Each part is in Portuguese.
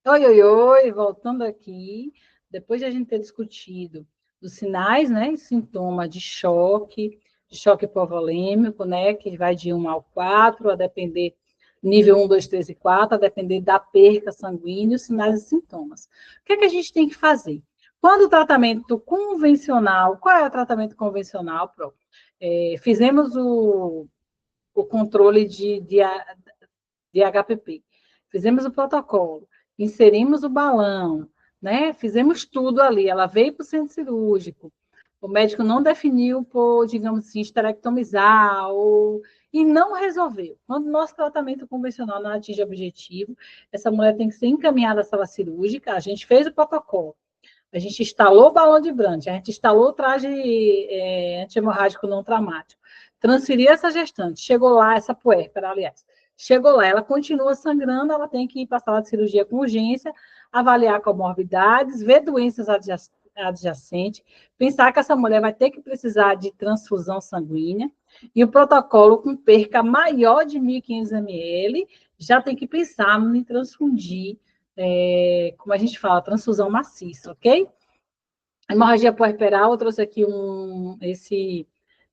Oi, oi, oi, voltando aqui, depois de a gente ter discutido os sinais, né, e sintomas de choque hipovolêmico, né, que vai de 1 ao 4, a depender, nível 1, 2, 3 e 4, a depender da perca sanguínea, os sinais e sintomas. O que é que a gente tem que fazer? Quando o tratamento convencional, qual é o tratamento convencional, Pro? Fizemos o controle de HPP. Fizemos o protocolo, inserimos o balão, né? Fizemos tudo ali. Ela veio para o centro cirúrgico. O médico não definiu por, digamos assim, esterectomizar e não resolveu. Quando o nosso tratamento convencional não atinge o objetivo, essa mulher tem que ser encaminhada à sala cirúrgica. A gente fez o protocolo. A gente instalou o balão de Brandt, a gente instalou o traje anti-hemorrágico não traumático. Transferiu essa gestante, chegou lá, essa puérpera, aliás, chegou lá, ela continua sangrando, ela tem que ir para a sala de cirurgia com urgência, avaliar comorbidades, ver doenças adjacentes, pensar que essa mulher vai ter que precisar de transfusão sanguínea, e o protocolo com perca maior de 1.500 ml, já tem que pensar em transfundir, como a gente fala, transfusão maciça, ok? Hemorragia puerperal, eu trouxe aqui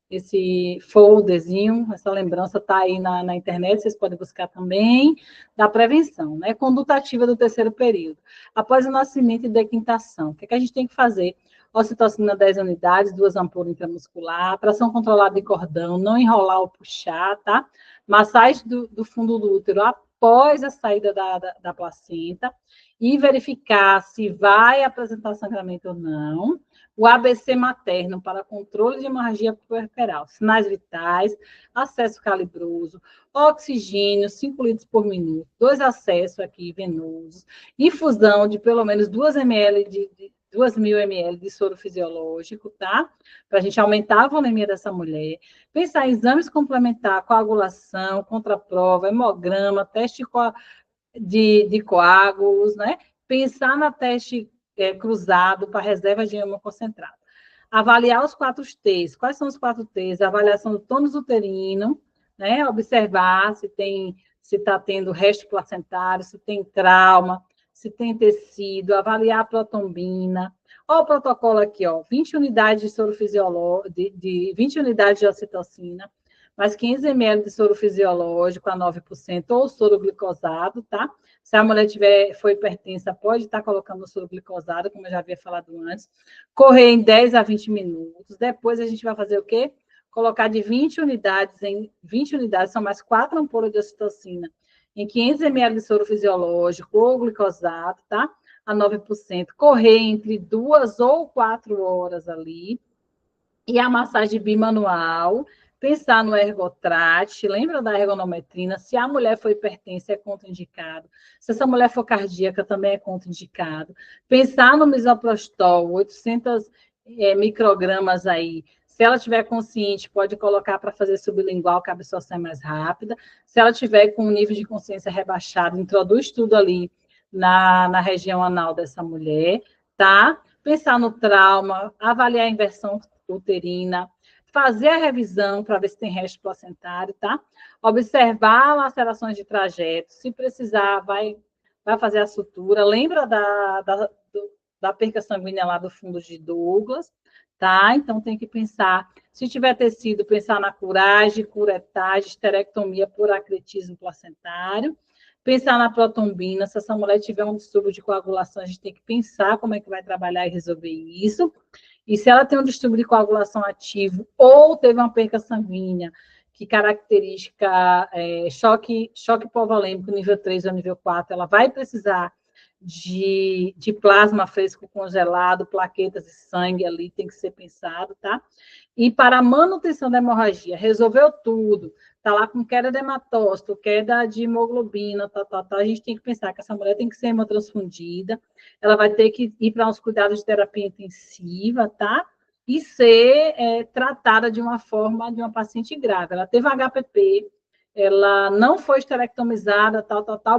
esse folderzinho, essa lembrança está aí na internet, vocês podem buscar também, da prevenção, né? Conduta ativa do terceiro período. Após o nascimento e dequintação, o que, é que a gente tem que fazer? Ocitocina 10 unidades, 2 ampolas intramuscular, tração controlada de cordão, não enrolar ou puxar, tá? Massagem do fundo do útero após a saída da placenta e verificar se vai apresentar sangramento ou não. O ABC materno para controle de hemorragia puerperal, sinais vitais, acesso calibroso, oxigênio, 5 litros por minuto, 2 acessos aqui venosos, infusão de pelo menos 2.000 ml de soro fisiológico, tá? Para a gente aumentar a volemia dessa mulher. Pensar em exames complementares, coagulação, contraprova, hemograma, teste de coágulos, né? Pensar na teste cruzado para reserva de hemo concentrado. Avaliar os 4 T's. Quais são os 4 T's? A avaliação do tônus uterino, né? Observar se está tendo resto placentário, se tem trauma, se tem tecido, avaliar a protombina. Olha o protocolo aqui, ó, 20 unidades de soro fisiológico, 20 unidades de ocitocina, mais 500 ml de soro fisiológico a 9%, ou soro glicosado, tá? Se a mulher foi hipertensa, pode estar colocando o soro glicosado, como eu já havia falado antes. Correr em 10 a 20 minutos. Depois a gente vai fazer o quê? Colocar de 20 unidades em 20 unidades, são mais 4 ampolas de ocitocina, em 500 ml de soro fisiológico ou glicosado, tá? A 9%. Correr entre 2 ou 4 horas ali. E a massagem bimanual, pensar no ergotrate, lembra da ergonometrina? Se a mulher for hipertensa, é contraindicado. Se essa mulher for cardíaca, também é contraindicado. Pensar no misoprostol, 800 microgramas aí. Se ela tiver consciente, pode colocar para fazer sublingual, que a absorção é mais rápida. Se ela tiver com um nível de consciência rebaixado, introduz tudo ali na região anal dessa mulher, tá? Pensar no trauma, avaliar a inversão uterina, fazer a revisão para ver se tem resto placentário, tá? Observar lacerações de trajeto, se precisar, vai fazer a sutura. Lembra da perca sanguínea lá do fundo de Douglas, tá? Então tem que pensar, se tiver tecido, pensar na curagem, curetagem, esterectomia por acretismo placentário. Pensar na protombina, se essa mulher tiver um distúrbio de coagulação, a gente tem que pensar como é que vai trabalhar e resolver isso. E se ela tem um distúrbio de coagulação ativo ou teve uma perca sanguínea, que característica choque hipovolêmico nível 3 ou nível 4, ela vai precisar de plasma fresco congelado, plaquetas de sangue ali, tem que ser pensado, tá? E para a manutenção da hemorragia, resolveu tudo, tá lá com queda de hematócito, queda de hemoglobina, a gente tem que pensar que essa mulher tem que ser hemotransfundida, ela vai ter que ir para uns cuidados de terapia intensiva, tá? E ser tratada de uma forma de uma paciente grave. Ela teve HPP, ela não foi esterectomizada,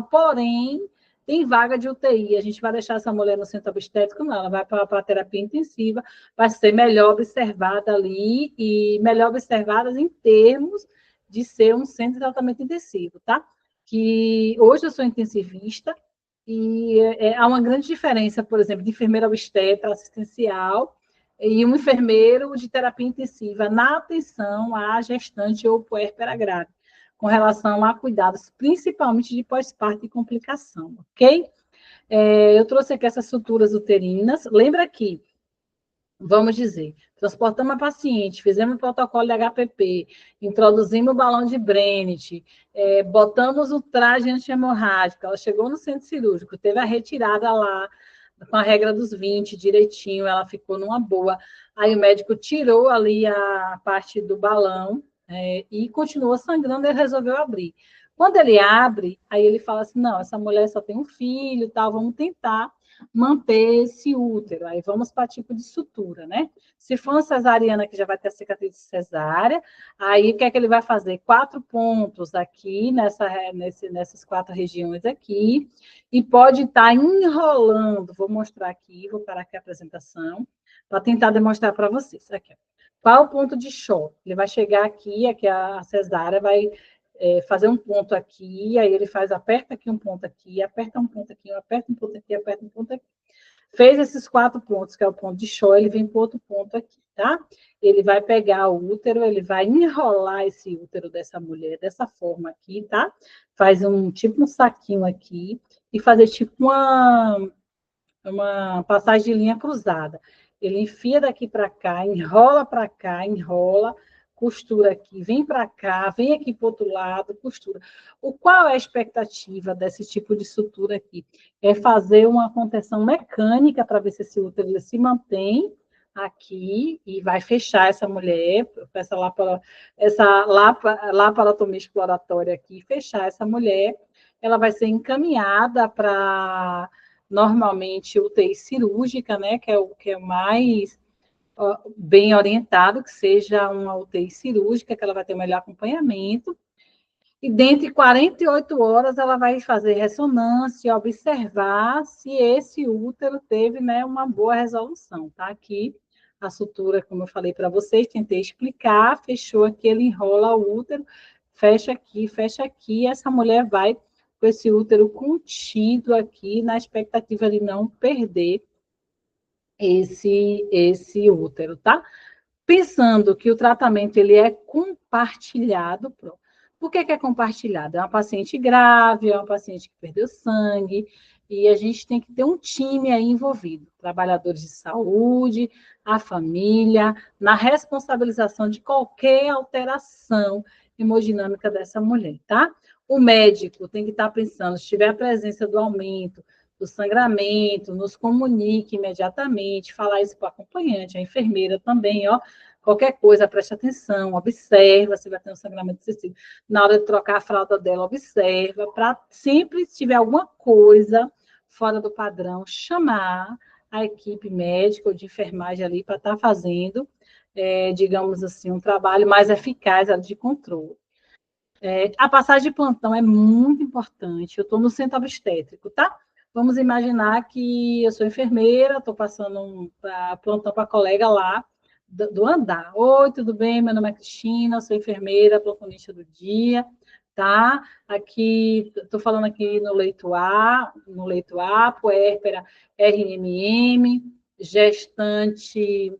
porém tem vaga de UTI. A gente vai deixar essa mulher no centro obstétrico? Não, ela vai para a terapia intensiva, vai ser melhor observada ali e melhor observada em termos de ser um centro de tratamento intensivo, tá? Que hoje eu sou intensivista, E há uma grande diferença, por exemplo, de enfermeira obstetra assistencial e um enfermeiro de terapia intensiva na atenção à gestante ou puérpera grávida, com relação a cuidados, principalmente de pós-parto e complicação, ok? Eu trouxe aqui essas suturas uterinas. Lembra que, vamos dizer, transportamos a paciente, fizemos o protocolo de HPP, introduzimos o balão de Brennet, botamos o traje anti-hemorrágico, ela chegou no centro cirúrgico, teve a retirada lá, com a regra dos 20, direitinho, ela ficou numa boa. Aí o médico tirou ali a parte do balão e continuou sangrando, ele resolveu abrir. Quando ele abre, aí ele fala assim, não, essa mulher só tem um filho, tal, vamos tentar manter esse útero. Aí vamos para tipo de sutura, né? Se for uma cesariana que já vai ter a cicatriz de cesárea, aí o que é que ele vai fazer? 4 pontos aqui, nessas 4 regiões aqui, e pode estar enrolando. Vou mostrar aqui, vou parar aqui a apresentação, para tentar demonstrar para vocês. Aqui, qual é o ponto de choque? Ele vai chegar aqui a cesárea vai fazer um ponto aqui, aí ele aperta aqui um ponto aqui, aperta um ponto aqui, aperta um ponto aqui, aperta um ponto aqui. Fez esses 4 pontos, que é o ponto de show, ele vem para outro ponto aqui, tá? Ele vai pegar o útero, ele vai enrolar esse útero dessa mulher dessa forma aqui, tá? Faz tipo um saquinho aqui e fazer tipo uma passagem de linha cruzada. Ele enfia daqui para cá, enrola, costura aqui, vem para cá, vem aqui para o outro lado, costura. Qual é a expectativa desse tipo de sutura aqui? É fazer uma contenção mecânica para ver se esse útero se mantém aqui e vai fechar essa mulher, essa laparotomia exploratória aqui, fechar essa mulher, ela vai ser encaminhada para normalmente UTI cirúrgica, né, que é o mais bem orientado, que seja uma UTI cirúrgica, que ela vai ter o melhor acompanhamento, e dentro de 48 horas ela vai fazer ressonância, observar se esse útero teve, né, uma boa resolução, tá? Aqui a sutura, como eu falei para vocês, tentei explicar, fechou aqui, ele enrola o útero, fecha aqui, essa mulher vai com esse útero contido aqui, na expectativa de não perder esse útero, tá? Pensando que o tratamento ele é compartilhado, pronto. Por que é compartilhado? É uma paciente grave, é uma paciente que perdeu sangue, e a gente tem que ter um time aí envolvido, trabalhadores de saúde, a família, na responsabilização de qualquer alteração hemodinâmica dessa mulher, tá? O médico tem que estar pensando, se tiver a presença do aumento, do sangramento, nos comunique imediatamente, falar isso para o acompanhante, a enfermeira também, ó, qualquer coisa, preste atenção, observa se vai ter um sangramento excessivo. Na hora de trocar a fralda dela, observa, para sempre, se tiver alguma coisa fora do padrão, chamar a equipe médica ou de enfermagem ali para estar fazendo, digamos assim, um trabalho mais eficaz de controle. A passagem de plantão é muito importante. Eu estou no centro obstétrico, tá? Vamos imaginar que eu sou enfermeira, estou passando plantão para a colega lá do andar. Oi, tudo bem? Meu nome é Cristina, sou enfermeira, plantonista do dia, tá? Aqui, estou falando aqui no leito A, puérpera RMM, gestante,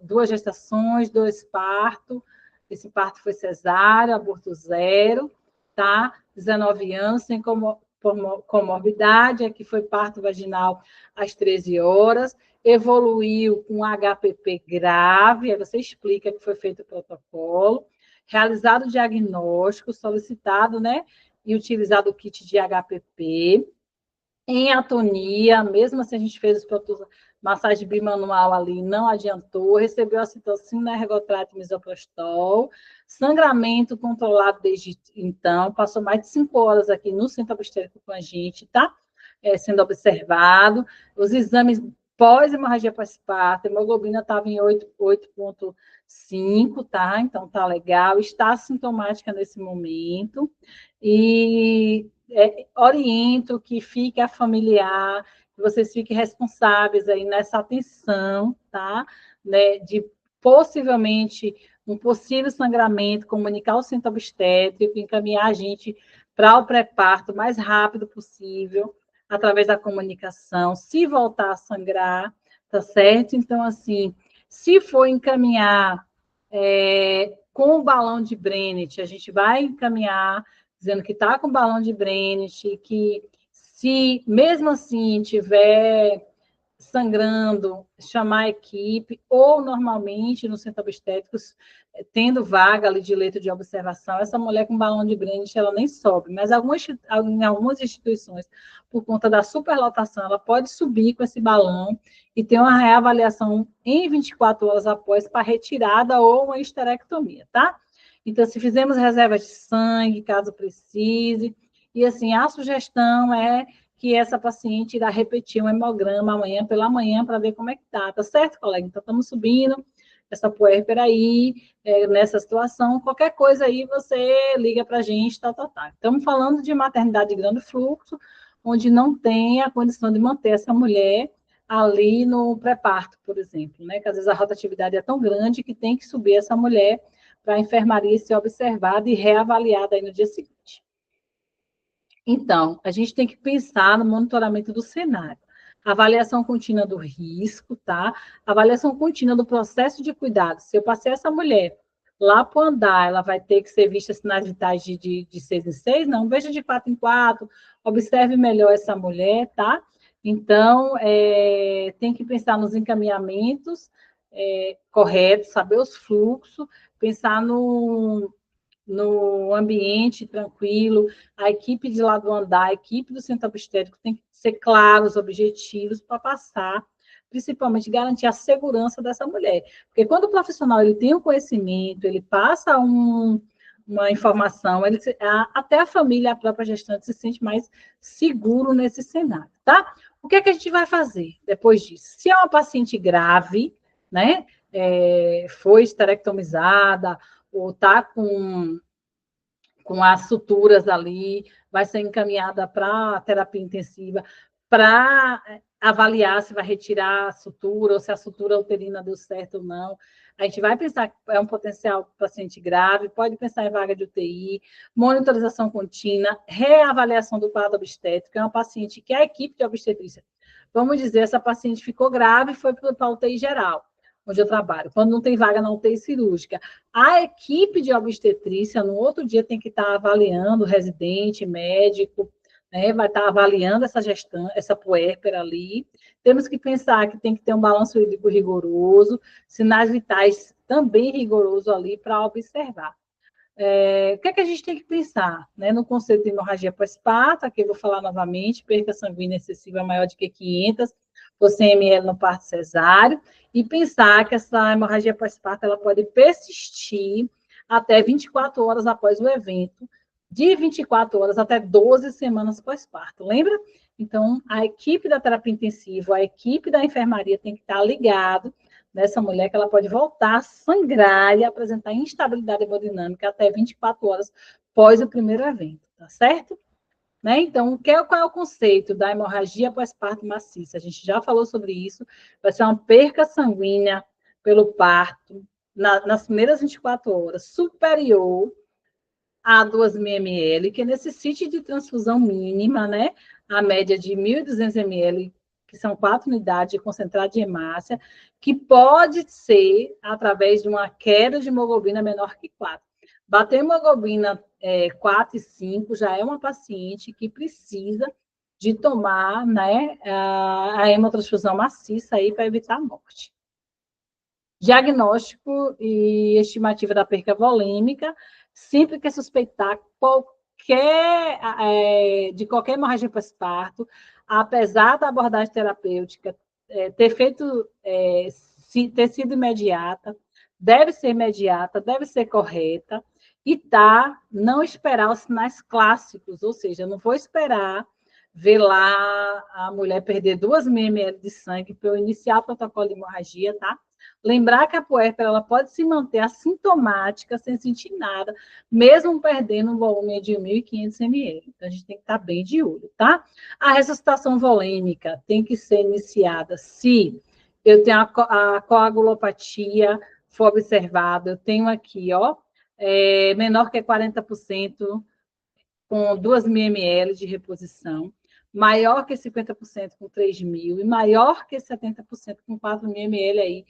2 gestações, 2 partos. Esse parto foi cesárea, aborto 0, tá? 19 anos, sem comorbidade, aqui foi parto vaginal às 13 horas, evoluiu com HPP grave, aí você explica que foi feito o protocolo, realizado o diagnóstico, solicitado, né? E utilizado o kit de HPP, em atonia, mesmo assim a gente fez os produtos, massagem bimanual ali, não adiantou, recebeu a citocina, ergotrato, misoprostol, sangramento controlado desde então, passou mais de 5 horas aqui no centro obstétrico com a gente, tá? Sendo observado, os exames pós-hemorragia pós-parto, a hemoglobina estava em 8,5, tá? Então tá legal, está sintomática nesse momento, e oriento que fique a familiar, que vocês fiquem responsáveis aí nessa atenção, tá? Né, de possivelmente um possível sangramento, comunicar ao centro obstétrico, encaminhar a gente para o pré-parto o mais rápido possível. através da comunicação, se voltar a sangrar, tá certo? Então, assim, se for encaminhar com o balão de Brennet, a gente vai encaminhar dizendo que está com balão de Brennet, que se mesmo assim tiver sangrando, chamar a equipe, ou normalmente no centro obstétrico, tendo vaga ali de leito de observação, essa mulher com balão de Brennet, ela nem sobe, mas em algumas instituições, por conta da superlotação, ela pode subir com esse balão e ter uma reavaliação em 24 horas após para retirada ou uma esterectomia, tá? Então, se fizermos reserva de sangue, caso precise, e assim, a sugestão é que essa paciente irá repetir um hemograma amanhã pela manhã para ver como é que tá certo, colega? Então, estamos subindo essa puérpera aí, nessa situação, qualquer coisa aí você liga para a gente, tá. Estamos falando de maternidade de grande fluxo, onde não tem a condição de manter essa mulher ali no pré-parto, por exemplo, né? Que às vezes a rotatividade é tão grande que tem que subir essa mulher para a enfermaria ser observada e reavaliada aí no dia seguinte. Então, a gente tem que pensar no monitoramento do cenário. Avaliação contínua do risco, tá? Avaliação contínua do processo de cuidado. Se eu passei essa mulher lá para o andar, ela vai ter que ser vista sinais vitais de 6 em 6? Não, veja de 4 em 4, observe melhor essa mulher, tá? Então, tem que pensar nos encaminhamentos corretos, saber os fluxos, pensar no ambiente tranquilo, a equipe de lá do andar, a equipe do centro obstétrico tem que ser claros, objetivos para passar, principalmente garantir a segurança dessa mulher. Porque quando o profissional ele tem um conhecimento, ele passa uma informação, até a família, a própria gestante se sente mais seguro nesse cenário, tá? O que é que a gente vai fazer depois disso? Se é uma paciente grave, né, foi esterectomizada, ou está com as suturas ali, vai ser encaminhada para terapia intensiva, para avaliar se vai retirar a sutura, ou se a sutura uterina deu certo ou não. A gente vai pensar que é um potencial paciente grave, pode pensar em vaga de UTI, monitorização contínua, reavaliação do quadro obstétrico, é uma paciente que a equipe de obstetrícia, vamos dizer, essa paciente ficou grave e foi para a UTI geral, onde eu trabalho, quando não tem vaga na UTI cirúrgica. A equipe de obstetrícia, no outro dia, tem que estar avaliando o residente, médico, né? Vai estar avaliando essa gestão, essa puérpera ali. Temos que pensar que tem que ter um balanço hídrico rigoroso, sinais vitais também rigoroso ali para observar. O que é que a gente tem que pensar? Né? No conceito de hemorragia pós-parto, aqui eu vou falar novamente, perca sanguínea excessiva maior de que 500 por 100 ml no parto cesáreo, e pensar que essa hemorragia pós-parto ela pode persistir até 24 horas após o evento, de 24 horas até 12 semanas pós-parto, lembra? Então, a equipe da terapia intensiva, a equipe da enfermaria tem que estar ligado nessa mulher que ela pode voltar a sangrar e apresentar instabilidade hemodinâmica até 24 horas pós o primeiro evento, tá certo? Né? Então, qual é o conceito da hemorragia pós-parto maciça? A gente já falou sobre isso, vai ser uma perca sanguínea pelo parto nas primeiras 24 horas, superior a 2.000 ml, que necessite de transfusão mínima, né? A média de 1.200 ml, que são 4 unidades de concentrado de hemácia, que pode ser através de uma queda de hemoglobina menor que 4. Bater hemoglobina 4 e 5 já é uma paciente que precisa de tomar, né, a hemotransfusão maciça aí para evitar a morte. Diagnóstico e estimativa da perca volêmica, sempre que suspeitar de qualquer hemorragia pós-parto, apesar da abordagem terapêutica ter sido imediata, deve ser correta, e não esperar os sinais clássicos, ou seja, eu não vou esperar ver lá a mulher perder 2.000 ml de sangue para eu iniciar o protocolo de hemorragia, tá? Lembrar que a puérpera ela pode se manter assintomática, sem sentir nada, mesmo perdendo um volume de 1.500 ml. Então, a gente tem que estar bem de olho, tá? A ressuscitação volêmica tem que ser iniciada se eu tenho a coagulopatia for observada. Eu tenho aqui, ó, menor que 40%, com 2.000 ml de reposição. maior que 50% com 3.000 e maior que 70% com 4.000 ml aí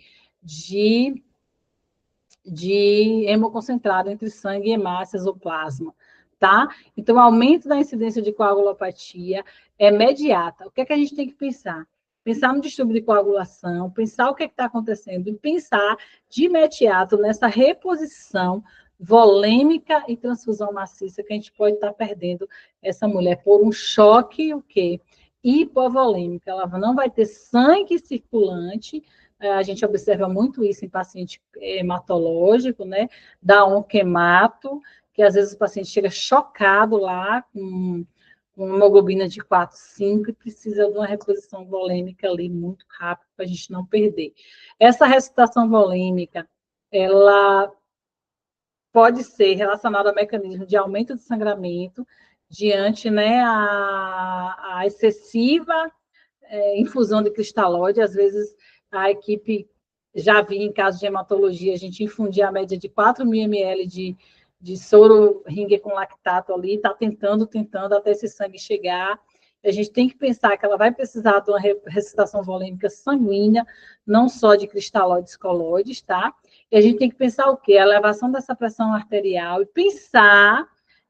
de hemoconcentrado entre sangue e hemácias ou plasma, tá? Então, o aumento da incidência de coagulopatia é imediata. O que é que a gente tem que pensar? Pensar no distúrbio de coagulação, pensar o que está acontecendo e pensar de imediato nessa reposição volêmica e transfusão maciça que a gente pode estar perdendo essa mulher por um choque, o quê? Hipovolêmica. Ela não vai ter sangue circulante. A gente observa muito isso em paciente hematológico, né? Da onquemato, que às vezes o paciente chega chocado lá com hemoglobina de 4, 5 e precisa de uma reposição volêmica ali muito rápido para a gente não perder. Essa ressuscitação volêmica, ela pode ser relacionada ao mecanismo de aumento de sangramento diante, né, a excessiva infusão de cristalóide. Às vezes a equipe, já vi em casos de hematologia, a gente infundir a média de 4.000 ml de soro Ringer com lactato ali, está tentando até esse sangue chegar. A gente tem que pensar que ela vai precisar de uma ressuscitação volêmica sanguínea, não só de cristalóides colóides, tá? E a gente tem que pensar o quê? A elevação dessa pressão arterial e pensar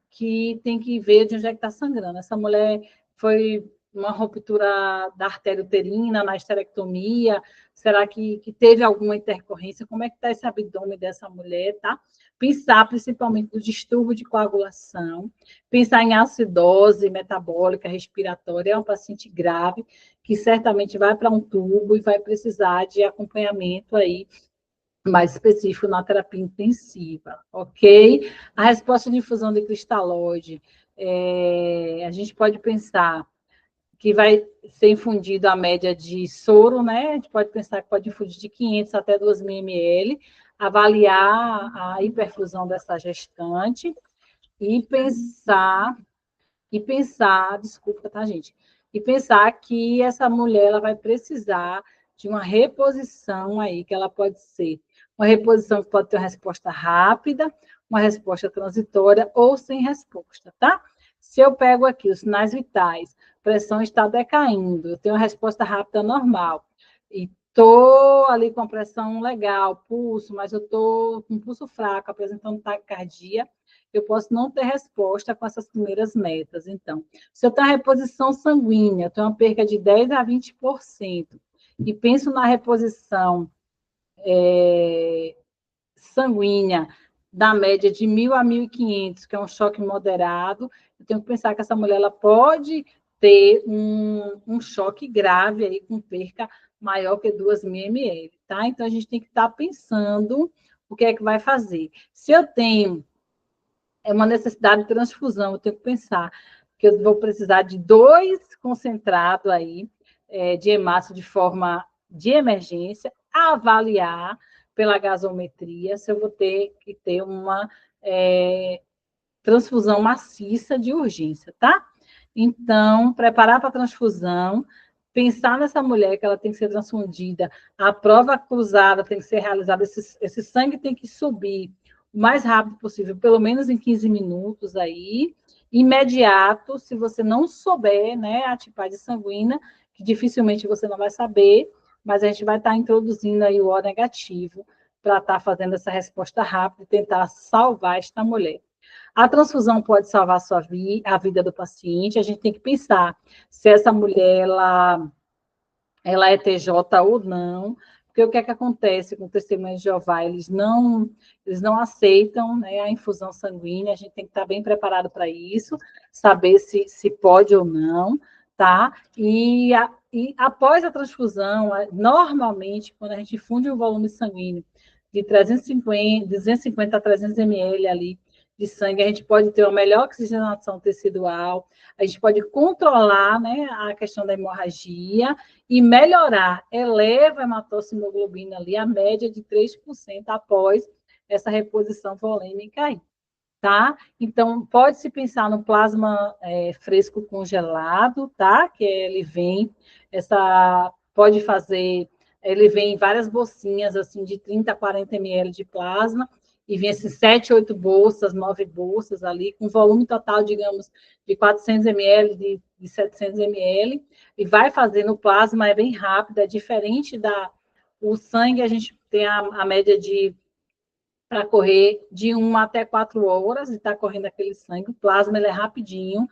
que tem que ver de onde é que está sangrando. Essa mulher foi uma ruptura da artéria uterina, na esterectomia, será que teve alguma intercorrência? Como é que está esse abdômen dessa mulher, tá? Pensar principalmente no distúrbio de coagulação, pensar em acidose metabólica, respiratória, é um paciente grave, que certamente vai para um tubo e vai precisar de acompanhamento aí mais específico na terapia intensiva, ok? A resposta de infusão de cristalóide, a gente pode pensar que vai ser infundido a média de soro, né? A gente pode pensar que pode infundir de 500 até 2.000 ml, avaliar a hiperfusão dessa gestante e pensar, desculpa, tá, gente? E pensar que essa mulher ela vai precisar de uma reposição aí, que ela pode ser uma reposição que pode ter uma resposta rápida, uma resposta transitória ou sem resposta, tá? Se eu pego aqui os sinais vitais, pressão está decaindo, eu tenho uma resposta rápida normal, e estou ali com a pressão legal, pulso, mas eu estou com pulso fraco, apresentando taquicardia, eu posso não ter resposta com essas primeiras metas. Então, se eu tenho a reposição sanguínea, eu tenho uma perca de 10 a 20%, e penso na reposição sanguínea da média de 1.000 a 1.500, que é um choque moderado, eu tenho que pensar que essa mulher ela pode ter um choque grave aí, com perca maior que 2.000 ml, tá? Então, a gente tem que estar pensando o que é que vai fazer. Se eu tenho uma necessidade de transfusão, eu tenho que pensar que eu vou precisar de 2 concentrados aí, de hemácio de forma de emergência, avaliar pela gasometria se eu vou ter que ter uma transfusão maciça de urgência, tá? Então, preparar para a transfusão, pensar nessa mulher que ela tem que ser transfundida, a prova cruzada tem que ser realizada, esse sangue tem que subir o mais rápido possível, pelo menos em 15 minutos aí, imediato, se você não souber, né, a tipagem sanguínea, que dificilmente você não vai saber, mas a gente vai estar introduzindo aí o O negativo para estar fazendo essa resposta rápida e tentar salvar esta mulher. A transfusão pode salvar a vida do paciente, a gente tem que pensar se essa mulher ela é TJ ou não, porque o que é que acontece com o testemunho de Jeová? Eles não aceitam, né, a infusão sanguínea, a gente tem que estar bem preparado para isso, saber se pode ou não, tá? E após a transfusão, normalmente, quando a gente infunde um volume sanguíneo de 250 a 300 ml ali de sangue, a gente pode ter uma melhor oxigenação tecidual, a gente pode controlar, né, a questão da hemorragia e melhorar, eleva a hematocitohemoglobina ali, a média de 3% após essa reposição volêmica aí, tá? Então, pode-se pensar no plasma fresco congelado, tá? Que ele vem, pode fazer, ele vem em várias bolsinhas, assim, de 30 a 40 ml de plasma, e vinha assim, 7, 8 bolsas, 9 bolsas ali, com volume total, digamos, de 400 ml, de 700 ml, e vai fazendo o plasma, é bem rápido, é diferente o sangue, a gente tem a média para correr de 1 até 4 horas, e está correndo aquele sangue, o plasma ele é rapidinho,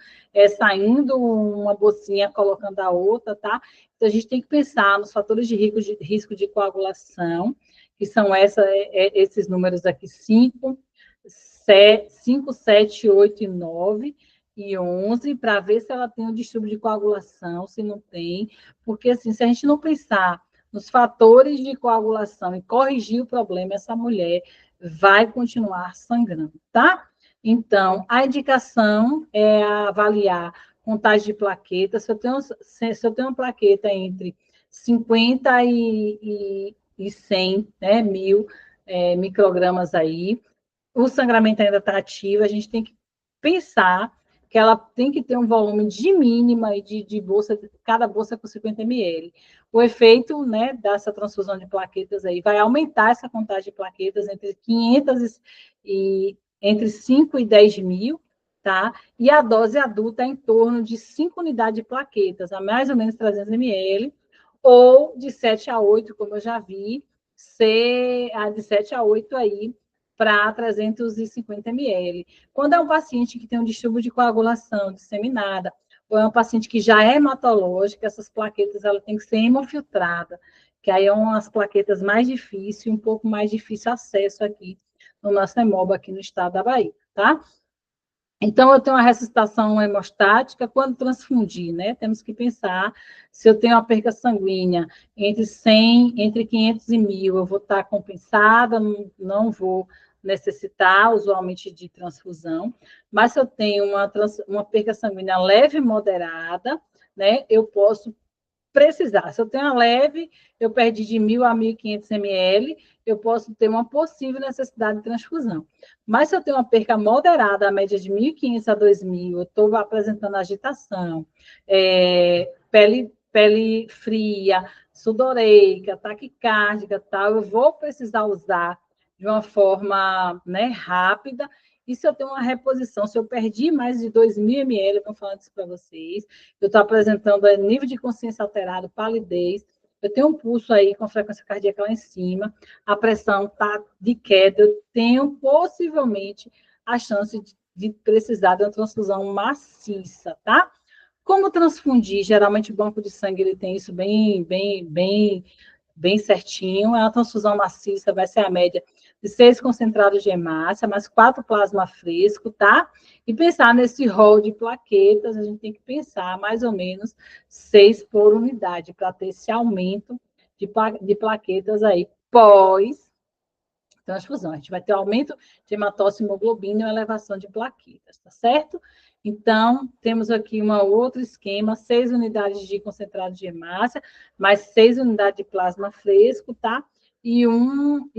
saindo uma bolsinha, colocando a outra, tá? Então, a gente tem que pensar nos fatores de risco de coagulação, que são esses números aqui, 5, 7, 8 e 9, e 11, para ver se ela tem um distúrbio de coagulação, se não tem, porque assim, se a gente não pensar nos fatores de coagulação e corrigir o problema, essa mulher vai continuar sangrando, tá? Então, a indicação é avaliar contagem de plaquetas. Se eu tenho uma plaqueta entre 50 e 100, né, mil microgramas aí, o sangramento ainda está ativo, a gente tem que pensar que ela tem que ter um volume de mínima e de bolsa, cada bolsa com 50 ml. O efeito, né, dessa transfusão de plaquetas aí vai aumentar essa contagem de plaquetas entre 500 e entre 5 e 10 mil, tá? E a dose adulta é em torno de 5 unidades de plaquetas, a mais ou menos 300 ml, ou de 7 a 8, como eu já vi, ser a de 7 a 8 aí, para 350 ml. Quando é um paciente que tem um distúrbio de coagulação disseminada, ou é um paciente que já é hematológico, essas plaquetas ela tem que ser hemofiltrada, que aí é umas plaquetas mais difíceis, um pouco mais difícil acesso aqui no nosso hemoba, aqui no estado da Bahia, tá? Então, eu tenho uma ressuscitação hemostática quando transfundir, né? Temos que pensar se eu tenho uma perca sanguínea entre 100, entre 500 e 1.000, eu vou estar compensada, não vou necessitar usualmente de transfusão, mas se eu tenho uma perca sanguínea leve e moderada, né? Eu posso precisar. Se eu tenho uma leve, eu perdi de 1.000 a 1.500 ml, eu posso ter uma possível necessidade de transfusão. Mas se eu tenho uma perca moderada, a média de 1.500 a 2.000, eu estou apresentando agitação, pele fria, sudoreica, taquicárdica, tal, eu vou precisar usar de uma forma, né, rápida. E se eu tenho uma reposição, se eu perdi mais de 2.000 ml, eu estou falando isso para vocês, eu estou apresentando nível de consciência alterado, palidez, eu tenho um pulso aí com frequência cardíaca lá em cima, a pressão está de queda, eu tenho possivelmente a chance de precisar de uma transfusão maciça, tá? Como transfundir? Geralmente o banco de sangue ele tem isso bem certinho. A transfusão maciça vai ser a média de 6 concentrados de hemácia, mais 4 plasma fresco, tá? E pensar nesse rol de plaquetas, a gente tem que pensar mais ou menos 6 por unidade, para ter esse aumento de plaquetas aí pós-transfusão. A gente vai ter aumento de hematócito e hemoglobina e uma elevação de plaquetas, tá certo? Então, temos aqui um outro esquema, 6 unidades de concentrado de hemácia, mais 6 unidades de plasma fresco, tá? E um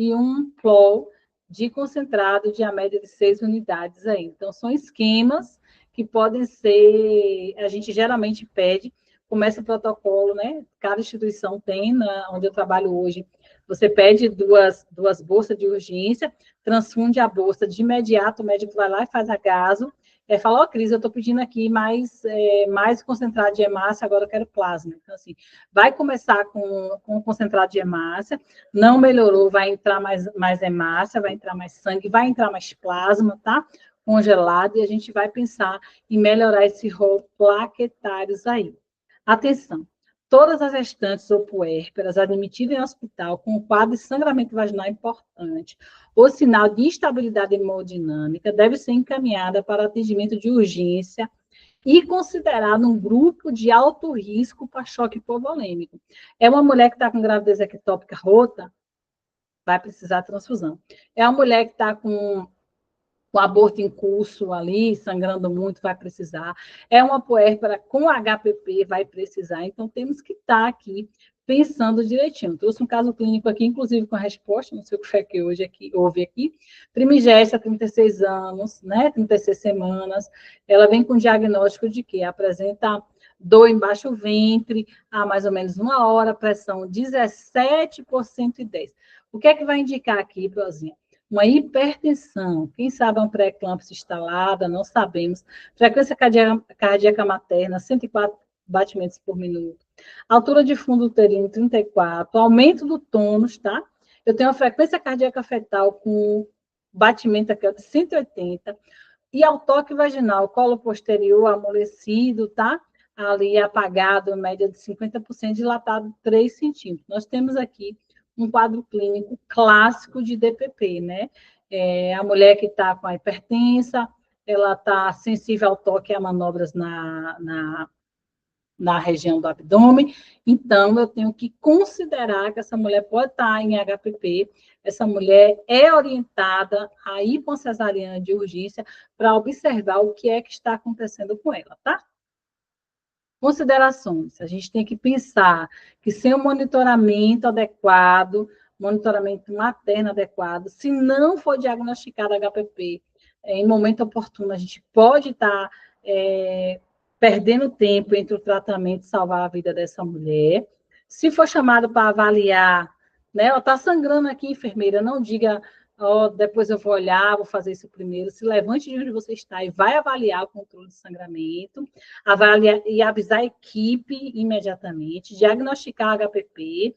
PLOL de concentrado de a média de 6 unidades aí. Então, são esquemas que podem ser, a gente geralmente pede, começa o protocolo, né? Cada instituição tem, onde eu trabalho hoje, você pede duas bolsas de urgência, transfunde a bolsa de imediato, o médico vai lá e faz a gaso, fala, ó, Cris, eu estou pedindo aqui mais concentrado de hemácia, agora eu quero plasma. Então, assim, vai começar com concentrado de hemácia, não melhorou, vai entrar mais hemácia, vai entrar mais sangue, vai entrar mais plasma, tá? Congelado, e a gente vai pensar em melhorar esse rol plaquetários aí. Atenção, todas as gestantes ou puérperas admitidas em hospital com quadro de sangramento vaginal importante ou sinal de instabilidade hemodinâmica deve ser encaminhada para atendimento de urgência e considerado um grupo de alto risco para choque hipovolêmico. É uma mulher que está com gravidez ectópica rota, vai precisar de transfusão. É uma mulher que está com o aborto em curso ali, sangrando muito, vai precisar. É uma puérpera com HPP, vai precisar. Então, temos que estar aqui pensando direitinho. Trouxe um caso clínico aqui, inclusive com a resposta, não sei o que foi que houve aqui. Primigesta, 36 anos, né, 36 semanas. Ela vem com diagnóstico de quê? Apresenta dor embaixo do ventre, há mais ou menos 1 hora, pressão 17 por 110. O que é que vai indicar aqui, Prozinha? uma hipertensão, quem sabe uma pré-eclâmpsia instalada, não sabemos, frequência cardíaca materna, 104 batimentos por minuto, altura de fundo uterino, 34, aumento do tônus, tá? Eu tenho uma frequência cardíaca fetal com batimento aqui de 180, e ao toque vaginal, colo posterior amolecido, tá? Ali apagado, média de 50%, dilatado 3 centímetros. Nós temos aqui um quadro clínico clássico de DPP, né? A mulher que está com a hipertensa, ela está sensível ao toque e a manobras na região do abdômen, então eu tenho que considerar que essa mulher pode estar em HPP, essa mulher é orientada a ir para uma cesariana de urgência para observar o que é que está acontecendo com ela, tá? Considerações, a gente tem que pensar que sem o monitoramento adequado, monitoramento materno adequado, se não for diagnosticado HPP em momento oportuno, a gente pode estar perdendo tempo entre o tratamento e salvar a vida dessa mulher. Se for chamado para avaliar, né, ela está sangrando aqui, enfermeira, não diga, oh, depois eu vou olhar, vou fazer isso primeiro. Se levante de onde você está e vai avaliar o controle de sangramento, avaliar e avisar a equipe imediatamente, diagnosticar HPP.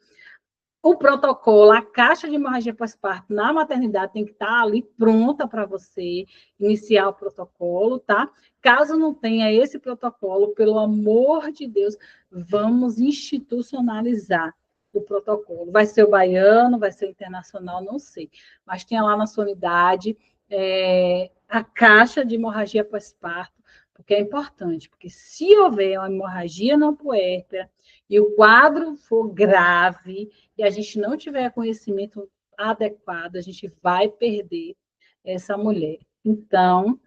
O protocolo, a caixa de hemorragia pós-parto na maternidade tem que estar ali pronta para você iniciar o protocolo, tá? Caso não tenha esse protocolo, pelo amor de Deus, vamos institucionalizar o protocolo. Vai ser o baiano, vai ser o internacional, não sei. Mas tenha lá na sua unidade a caixa de hemorragia pós-parto, porque é importante, porque se houver uma hemorragia não puérpera e o quadro for grave, e a gente não tiver conhecimento adequado, a gente vai perder essa mulher. Então,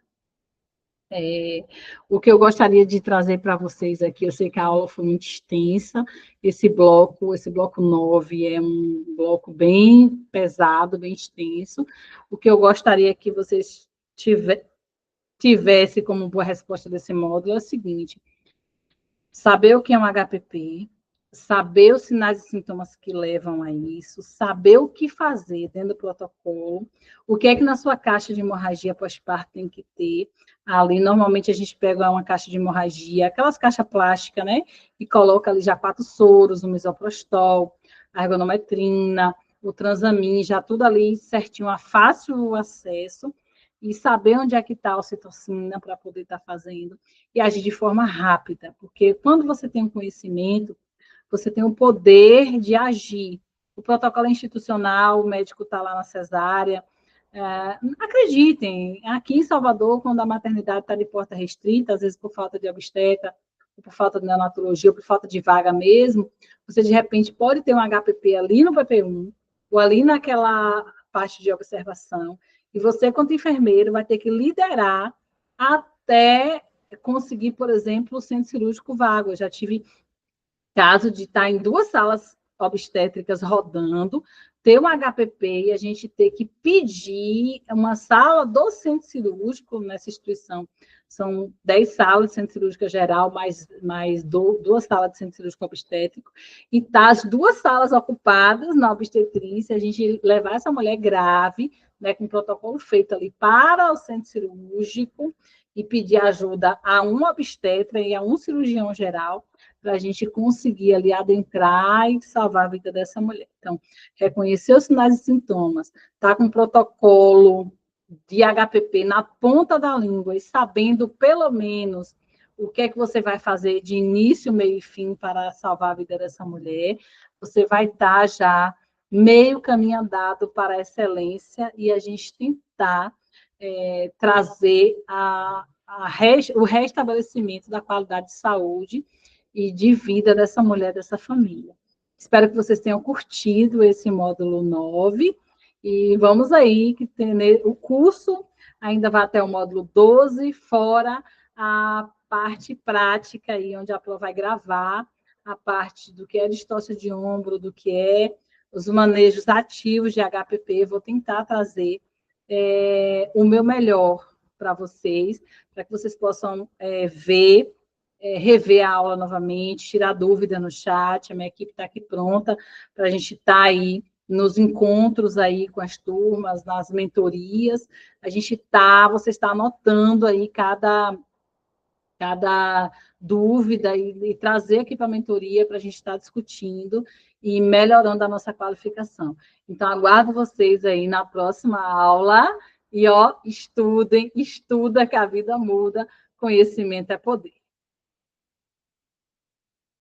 o que eu gostaria de trazer para vocês aqui, eu sei que a aula foi muito extensa, esse bloco 9 é um bloco bem pesado, bem extenso. O que eu gostaria que vocês tivessem como boa resposta desse módulo é o seguinte: saber o que é um HPP, saber os sinais e sintomas que levam a isso, saber o que fazer dentro do protocolo, o que é que na sua caixa de hemorragia pós-parto tem que ter. Ali, normalmente, a gente pega uma caixa de hemorragia, aquelas caixas plásticas, né? E coloca ali já 4 soros, o misoprostol, a ergonometrina, o transamin, já tudo ali certinho, a fácil acesso, e saber onde é que está a ocitocina para poder estar fazendo, e agir de forma rápida, porque quando você tem um conhecimento, você tem o poder de agir. O protocolo é institucional, o médico está lá na cesárea. Acreditem, aqui em Salvador, quando a maternidade está de porta restrita, às vezes por falta de obstetra, ou por falta de neonatologia, ou por falta de vaga mesmo, você de repente pode ter um HPP ali no PP1, ou ali naquela parte de observação, e você, quanto enfermeiro, vai ter que liderar até conseguir, por exemplo, o centro cirúrgico vago. Eu já tive caso de estar em 2 salas obstétricas rodando, ter um HPP e a gente ter que pedir uma sala do centro cirúrgico nessa instituição. São 10 salas de centro cirúrgico geral, mais 2 salas de centro cirúrgico obstétrico, e tá as 2 salas ocupadas na obstetrícia, a gente levar essa mulher grave, né, com um protocolo feito ali para o centro cirúrgico, e pedir ajuda a um obstetra e a um cirurgião geral, para a gente conseguir ali adentrar e salvar a vida dessa mulher. Então, reconhecer os sinais e sintomas, tá com um protocolo de HPP na ponta da língua e sabendo pelo menos o que é que você vai fazer de início, meio e fim para salvar a vida dessa mulher, você vai estar já meio caminho andado para a excelência e a gente tentar trazer o restabelecimento da qualidade de saúde e de vida dessa mulher, dessa família. Espero que vocês tenham curtido esse módulo 9, e vamos aí, que o curso ainda vai até o módulo 12, fora a parte prática, aí, onde a prova vai gravar a parte do que é distócia de ombro, do que é os manejos ativos de HPP. Vou tentar trazer o meu melhor para vocês, para que vocês possam ver, rever a aula novamente, tirar dúvida no chat. A minha equipe está aqui pronta para a gente estar aí nos encontros aí com as turmas, nas mentorias, você está anotando aí cada dúvida e trazer aqui para a mentoria para a gente estar discutindo e melhorando a nossa qualificação. Então, aguardo vocês aí na próxima aula e, ó, estudem, estuda que a vida muda, conhecimento é poder.